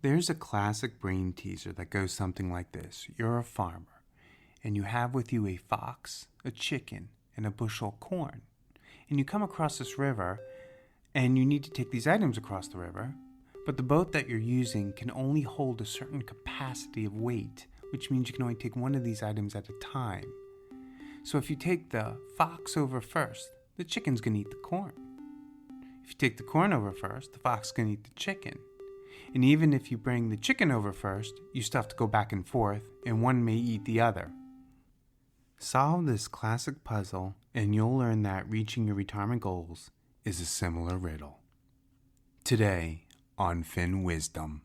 There's a classic brain teaser that goes something like this. You're a farmer, and you have with you a fox, a chicken, and a bushel of corn. And you come across this river, and you need to take these items across the river, but the boat that you're using can only hold a certain capacity of weight, which means you can only take one of these items at a time. So if you take the fox over first, the chicken's going to eat the corn. If you take the corn over first, the fox is going to eat the chicken. And even if you bring the chicken over first, you still have to go back and forth, and one may eat the other. Solve this classic puzzle, and you'll learn that reaching your retirement goals is a similar riddle. Today on Fin Wisdom.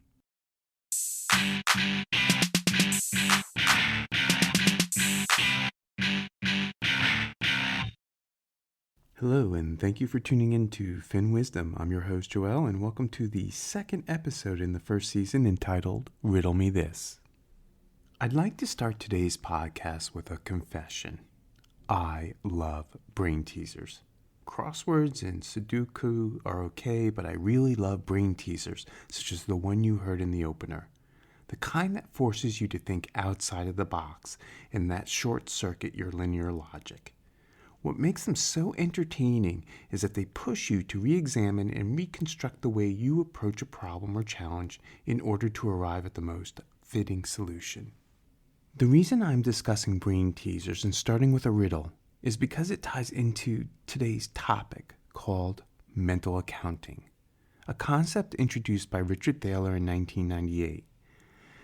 Hello, and thank you for tuning in to Fin Wisdom. I'm your host, Joel, and welcome to the second episode in the first season entitled Riddle Me This. I'd like to start today's podcast with a confession. I love brain teasers. Crosswords and Sudoku are okay, but I really love brain teasers, such as the one you heard in the opener. The kind that forces you to think outside of the box and that short-circuit your linear logic. What makes them so entertaining is that they push you to re-examine and reconstruct the way you approach a problem or challenge in order to arrive at the most fitting solution. The reason I'm discussing brain teasers and starting with a riddle is because it ties into today's topic called mental accounting, a concept introduced by Richard Thaler in 1998.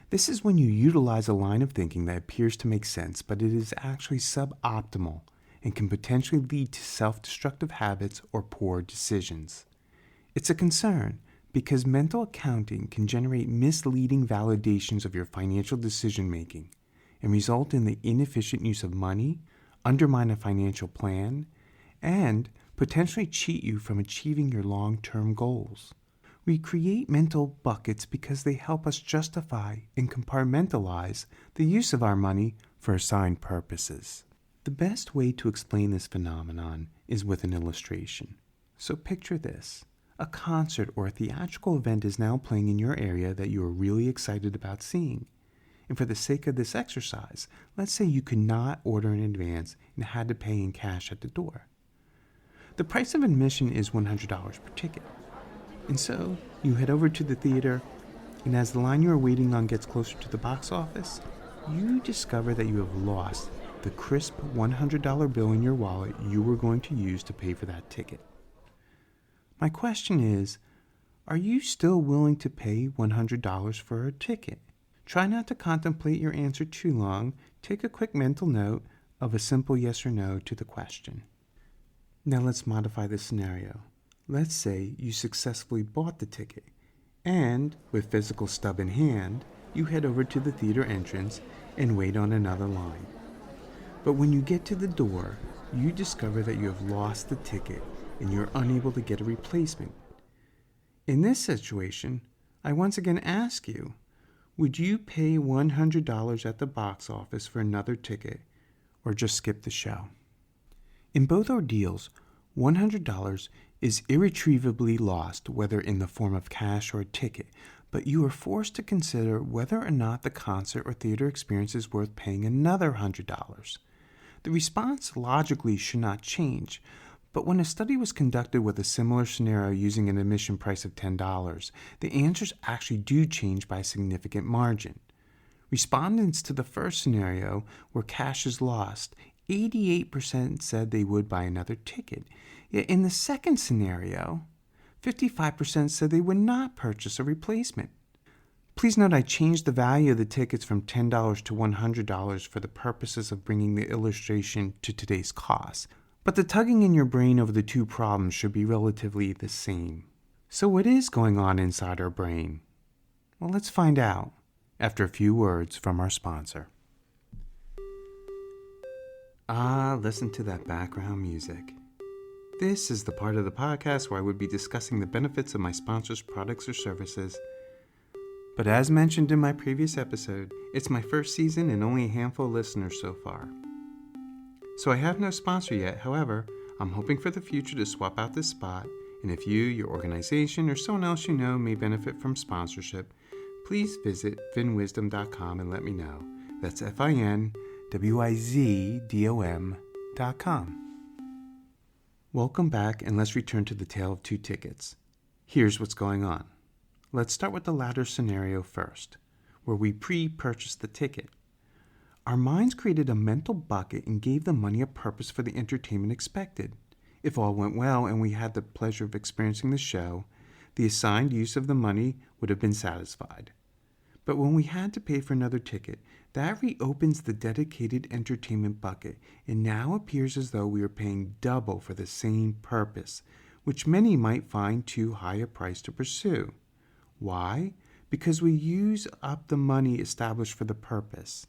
This is when you utilize a line of thinking that appears to make sense, but it is actually suboptimal and can potentially lead to self-destructive habits or poor decisions. It's a concern because mental accounting can generate misleading validations of your financial decision-making and result in the inefficient use of money, undermine a financial plan, and potentially cheat you from achieving your long-term goals. We create mental buckets because they help us justify and compartmentalize the use of our money for assigned purposes. The best way to explain this phenomenon is with an illustration. So picture this. A concert or a theatrical event is now playing in your area that you are really excited about seeing. And for the sake of this exercise, let's say you could not order in advance and had to pay in cash at the door. The price of admission is $100 per ticket. And so you head over to the theater, and as the line you are waiting on gets closer to the box office, you discover that you have lost the crisp $100 bill in your wallet you were going to use to pay for that ticket. My question is, are you still willing to pay $100 for a ticket? Try not to contemplate your answer too long. Take a quick mental note of a simple yes or no to the question. Now let's modify the scenario. Let's say you successfully bought the ticket, and with physical stub in hand, you head over to the theater entrance and wait on another line. But when you get to the door, you discover that you have lost the ticket and you're unable to get a replacement. In this situation, I once again ask you, would you pay $100 at the box office for another ticket or just skip the show? In both ordeals, $100 is irretrievably lost, whether in the form of cash or a ticket, but you are forced to consider whether or not the concert or theater experience is worth paying another $100. The response logically should not change, but when a study was conducted with a similar scenario using an admission price of $10, the answers actually do change by a significant margin. Respondents to the first scenario, where cash is lost, 88% said they would buy another ticket. Yet in the second scenario, 55% said they would not purchase a replacement. Please note I changed the value of the tickets from $10 to $100 for the purposes of bringing the illustration to today's cost. But the tugging in your brain over the two problems should be relatively the same. So what is going on inside our brain? Well, let's find out after a few words from our sponsor. Listen to that background music. This is the part of the podcast where I would be discussing the benefits of my sponsor's products or services. But as mentioned in my previous episode, it's my first season and only a handful of listeners so far. So I have no sponsor yet. However, I'm hoping for the future to swap out this spot, and if you, your organization, or someone else you know may benefit from sponsorship, please visit finwisdom.com and let me know. That's FINWIZDOM.com. Welcome back, and let's return to the tale of two tickets. Here's what's going on. Let's start with the latter scenario first, where we pre-purchased the ticket. Our minds created a mental bucket and gave the money a purpose for the entertainment expected. If all went well and we had the pleasure of experiencing the show, the assigned use of the money would have been satisfied. But when we had to pay for another ticket, that reopens the dedicated entertainment bucket and now appears as though we are paying double for the same purpose, which many might find too high a price to pursue. Why? Because we use up the money established for the purpose.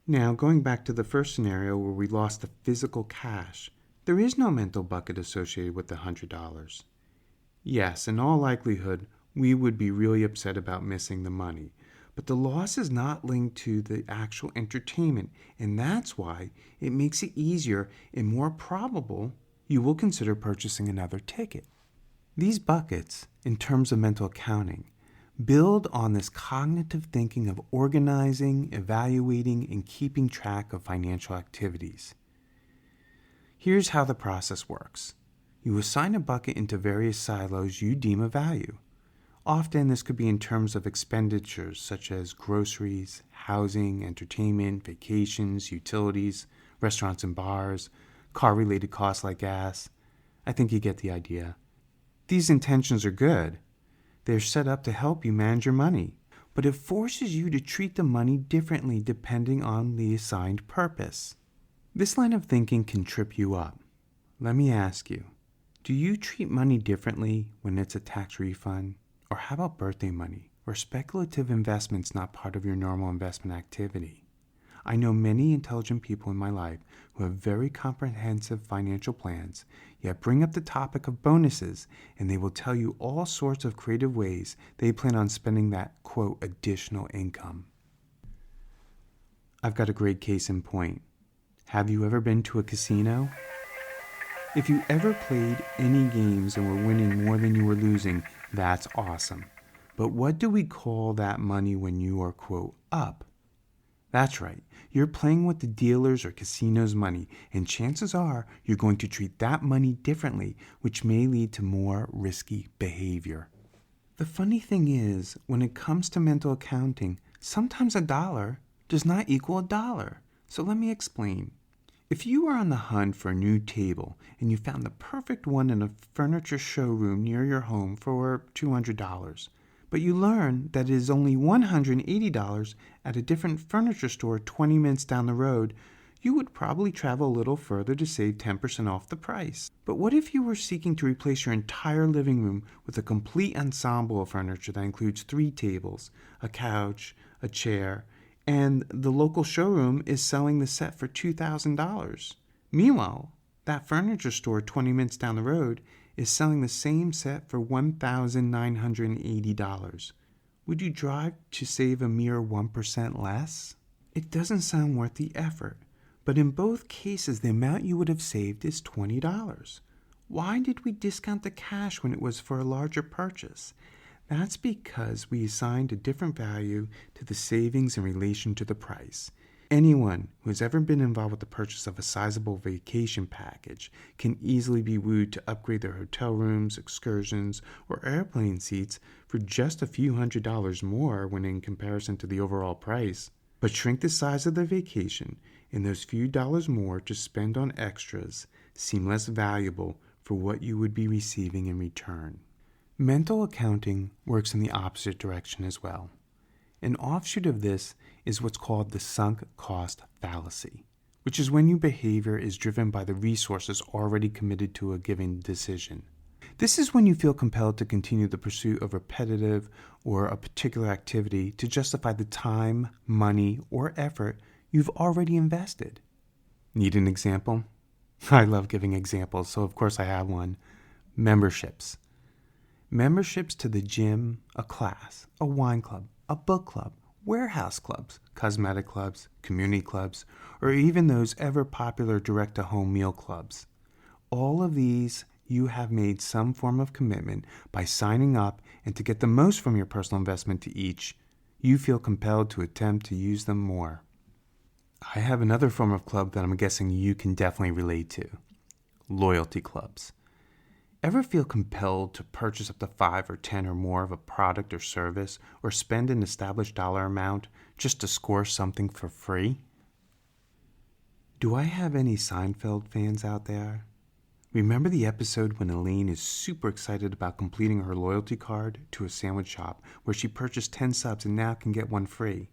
Now, going back to the first scenario where we lost the physical cash, there is no mental bucket associated with the $100. Yes, in all likelihood, we would be really upset about missing the money. But the loss is not linked to the actual entertainment, and that's why it makes it easier and more probable you will consider purchasing another ticket. These buckets, in terms of mental accounting, build on this cognitive thinking of organizing, evaluating, and keeping track of financial activities. Here's how the process works. You assign a bucket into various silos you deem of value. Often this could be in terms of expenditures such as groceries, housing, entertainment, vacations, utilities, restaurants and bars, car-related costs like gas. I think you get the idea. These intentions are good. They're set up to help you manage your money, but it forces you to treat the money differently depending on the assigned purpose. This line of thinking can trip you up. Let me ask you, do you treat money differently when it's a tax refund? Or how about birthday money or speculative investments not part of your normal investment activity? I know many intelligent people in my life who have very comprehensive financial plans, yet bring up the topic of bonuses, and they will tell you all sorts of creative ways they plan on spending that, quote, additional income. I've got a great case in point. Have you ever been to a casino? If you ever played any games and were winning more than you were losing, that's awesome. But what do we call that money when you are, quote, up? That's right. You're playing with the dealer's or casino's money, and chances are you're going to treat that money differently, which may lead to more risky behavior. The funny thing is, when it comes to mental accounting, sometimes $1 does not equal $1. So let me explain. If you are on the hunt for a new table and you found the perfect one in a furniture showroom near your home for $200, but you learn that it is only $180 at a different furniture store 20 minutes down the road, you would probably travel a little further to save 10% off the price. But what if you were seeking to replace your entire living room with a complete ensemble of furniture that includes 3 tables, a couch, a chair, and the local showroom is selling the set for $2,000. Meanwhile, that furniture store 20 minutes down the road is selling the same set for $1,980. Would you drive to save a mere 1% less? It doesn't sound worth the effort, but in both cases the amount you would have saved is $20. Why did we discount the cash when it was for a larger purchase? That's because we assigned a different value to the savings in relation to the price. Anyone who has ever been involved with the purchase of a sizable vacation package can easily be wooed to upgrade their hotel rooms, excursions, or airplane seats for just a few $100s more when in comparison to the overall price. But shrink the size of the vacation, and those few dollars more to spend on extras seem less valuable for what you would be receiving in return. Mental accounting works in the opposite direction as well. An offshoot of this is what's called the sunk cost fallacy, which is when your behavior is driven by the resources already committed to a given decision. This is when you feel compelled to continue the pursuit of repetitive or a particular activity to justify the time, money, or effort you've already invested. Need an example? I love giving examples, so of course I have one. Memberships. Memberships to the gym, a class, a wine club, a book club, warehouse clubs, cosmetic clubs, community clubs, or even those ever popular direct-to-home meal clubs. All of these you have made some form of commitment by signing up, and to get the most from your personal investment to each, you feel compelled to attempt to use them more. I have another form of club that I'm guessing you can definitely relate to. Loyalty clubs. Ever feel compelled to purchase up to 5 or 10 or more of a product or service, or spend an established dollar amount just to score something for free? Do I have any Seinfeld fans out there? Remember the episode when Elaine is super excited about completing her loyalty card to a sandwich shop where she purchased 10 subs and now can get one free?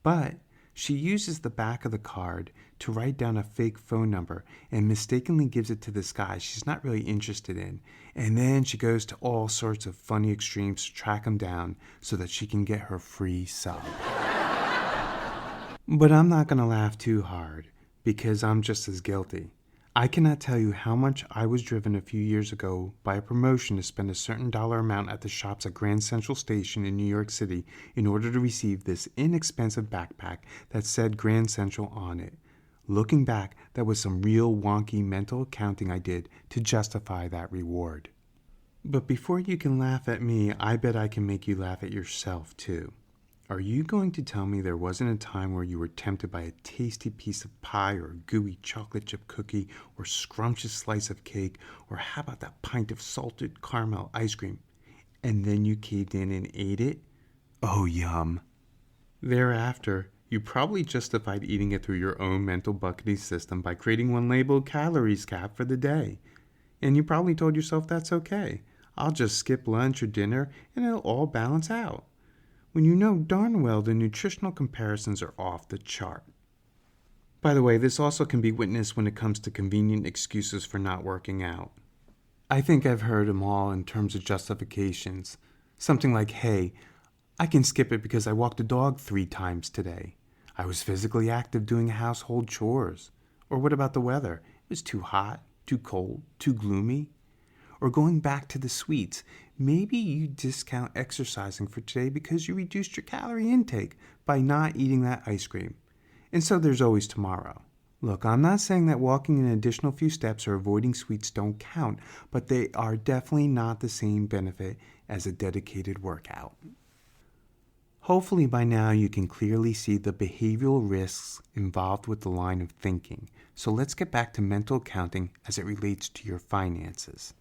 But she uses the back of the card to write down a fake phone number and mistakenly gives it to this guy she's not really interested in. And then she goes to all sorts of funny extremes to track him down so that she can get her free sub. But I'm not going to laugh too hard because I'm just as guilty. I cannot tell you how much I was driven a few years ago by a promotion to spend a certain dollar amount at the shops at Grand Central Station in New York City in order to receive this inexpensive backpack that said Grand Central on it. Looking back, that was some real wonky mental accounting I did to justify that reward. But before you can laugh at me, I bet I can make you laugh at yourself too. Are you going to tell me there wasn't a time where you were tempted by a tasty piece of pie or a gooey chocolate chip cookie or scrumptious slice of cake, or how about that pint of salted caramel ice cream, and then you caved in and ate it? Oh, yum. Thereafter, you probably justified eating it through your own mental bucketing system by creating one labeled calories cap for the day. And you probably told yourself that's okay. I'll just skip lunch or dinner and it'll all balance out, when you know darn well the nutritional comparisons are off the chart. By the way, this also can be witnessed when it comes to convenient excuses for not working out. I think I've heard them all in terms of justifications. Something like, hey, I can skip it because I walked the dog 3 times today. I was physically active doing household chores. Or what about the weather? It was too hot, too cold, too gloomy. Or going back to the sweets, maybe you discount exercising for today because you reduced your calorie intake by not eating that ice cream. And so there's always tomorrow. Look, I'm not saying that walking an additional few steps or avoiding sweets don't count, but they are definitely not the same benefit as a dedicated workout. Hopefully by now you can clearly see the behavioral risks involved with the line of thinking. So let's get back to mental accounting as it relates to your finances.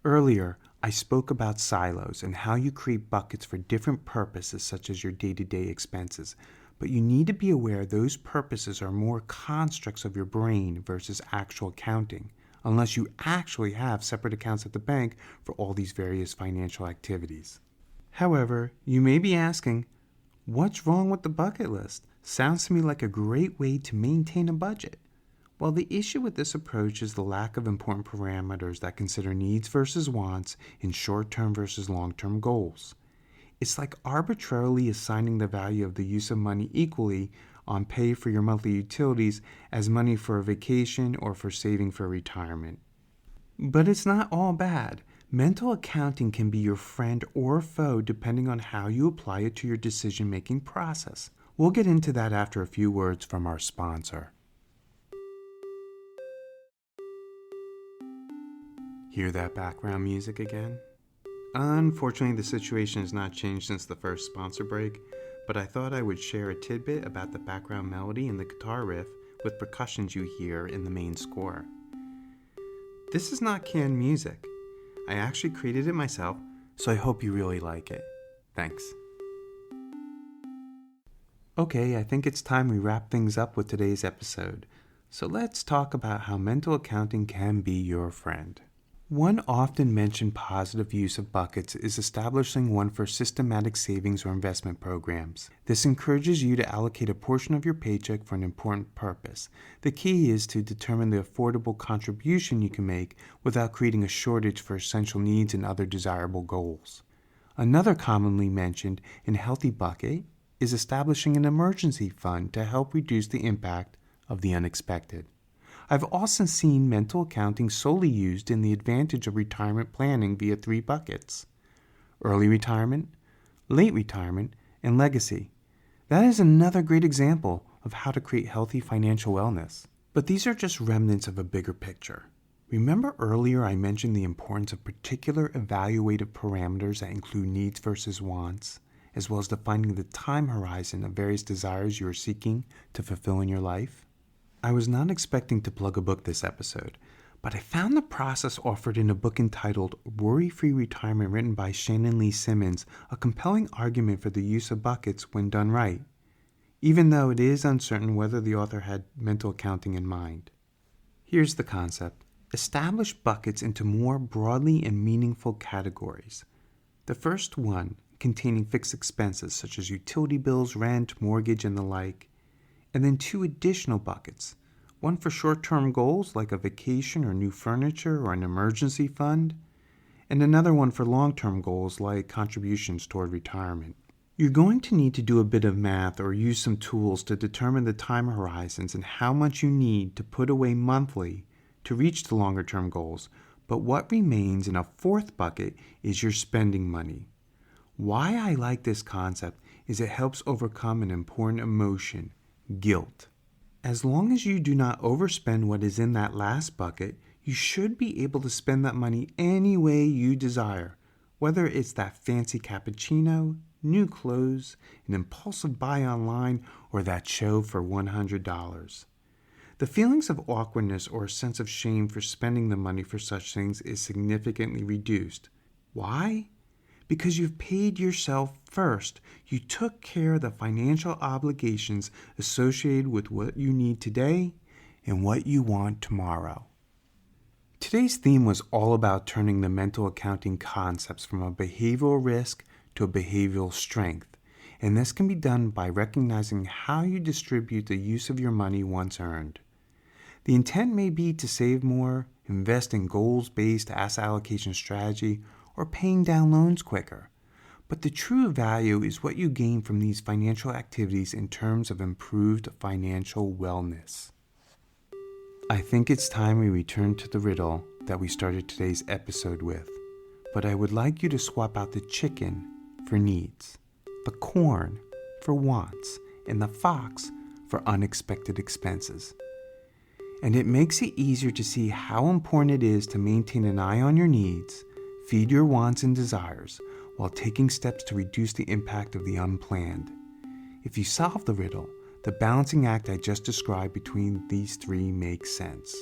Earlier, I spoke about silos and how you create buckets for different purposes such as your day-to-day expenses, but you need to be aware those purposes are more constructs of your brain versus actual accounting, unless you actually have separate accounts at the bank for all these various financial activities. However, you may be asking, what's wrong with the bucket list? Sounds to me like a great way to maintain a budget. Well, the issue with this approach is the lack of important parameters that consider needs versus wants in short-term versus long-term goals. It's like arbitrarily assigning the value of the use of money equally on pay for your monthly utilities as money for a vacation or for saving for retirement. But it's not all bad. Mental accounting can be your friend or foe depending on how you apply it to your decision-making process. We'll get into that after a few words from our sponsor. Hear that background music again? Unfortunately, the situation has not changed since the first sponsor break, but I thought I would share a tidbit about the background melody and the guitar riff with percussions you hear in the main score. This is not canned music. I actually created it myself, so I hope you really like it. Thanks. Okay, I think it's time we wrap things up with today's episode. So let's talk about how mental accounting can be your friend. One often mentioned positive use of buckets is establishing one for systematic savings or investment programs. This encourages you to allocate a portion of your paycheck for an important purpose. The key is to determine the affordable contribution you can make without creating a shortage for essential needs and other desirable goals. Another commonly mentioned and healthy bucket is establishing an emergency fund to help reduce the impact of the unexpected. I've also seen mental accounting solely used in the advantage of retirement planning via 3 buckets: early retirement, late retirement, and legacy. That is another great example of how to create healthy financial wellness. But these are just remnants of a bigger picture. Remember earlier I mentioned the importance of particular evaluative parameters that include needs versus wants, as well as defining the time horizon of various desires you are seeking to fulfill in your life? I was not expecting to plug a book this episode, but I found the process offered in a book entitled Worry-Free Retirement, written by Shannon Lee Simmons, a compelling argument for the use of buckets when done right, even though it is uncertain whether the author had mental accounting in mind. Here's the concept. Establish buckets into more broadly and meaningful categories. The first one containing fixed expenses such as utility bills, rent, mortgage, and the like, and then 2 additional buckets, one for short-term goals like a vacation or new furniture or an emergency fund, and another one for long-term goals like contributions toward retirement. You're going to need to do a bit of math or use some tools to determine the time horizons and how much you need to put away monthly to reach the longer-term goals, but what remains in a 4th bucket is your spending money. Why I like this concept is it helps overcome an important emotion, guilt. As long as you do not overspend what is in that last bucket, you should be able to spend that money any way you desire, whether it's that fancy cappuccino, new clothes, an impulsive buy online, or that show for $100. The feelings of awkwardness or a sense of shame for spending the money for such things is significantly reduced. Why? Because you've paid yourself first. You took care of the financial obligations associated with what you need today and what you want tomorrow. Today's theme was all about turning the mental accounting concepts from a behavioral risk to a behavioral strength, and this can be done by recognizing how you distribute the use of your money once earned. The intent may be to save more, invest in goals-based asset allocation strategy, or paying down loans quicker. But the true value is what you gain from these financial activities in terms of improved financial wellness. I think it's time we return to the riddle that we started today's episode with, but I would like you to swap out the chicken for needs, the corn for wants, and the fox for unexpected expenses. And it makes it easier to see how important it is to maintain an eye on your needs, feed your wants and desires, while taking steps to reduce the impact of the unplanned. If you solve the riddle, the balancing act I just described between these 3 makes sense.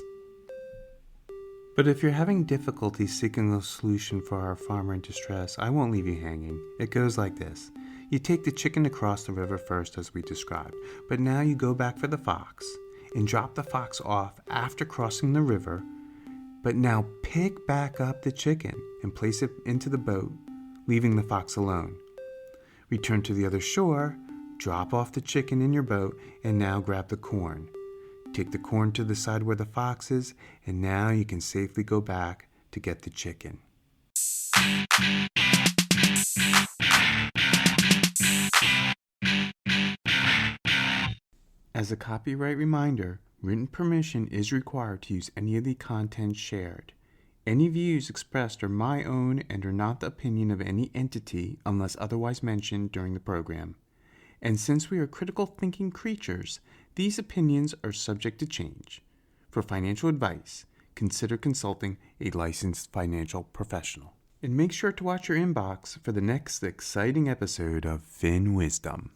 But if you're having difficulty seeking a solution for our farmer in distress, I won't leave you hanging. It goes like this. You take the chicken across the river first, as we described, but now you go back for the fox and drop the fox off after crossing the river, but now pick back up the chicken and place it into the boat, leaving the fox alone. Return to the other shore, drop off the chicken in your boat, and now grab the corn. Take the corn to the side where the fox is, and now you can safely go back to get the chicken. As a copyright reminder, written permission is required to use any of the content shared. Any views expressed are my own and are not the opinion of any entity unless otherwise mentioned during the program. And since we are critical thinking creatures, these opinions are subject to change. For financial advice, consider consulting a licensed financial professional. And make sure to watch your inbox for the next exciting episode of Fin Wisdom.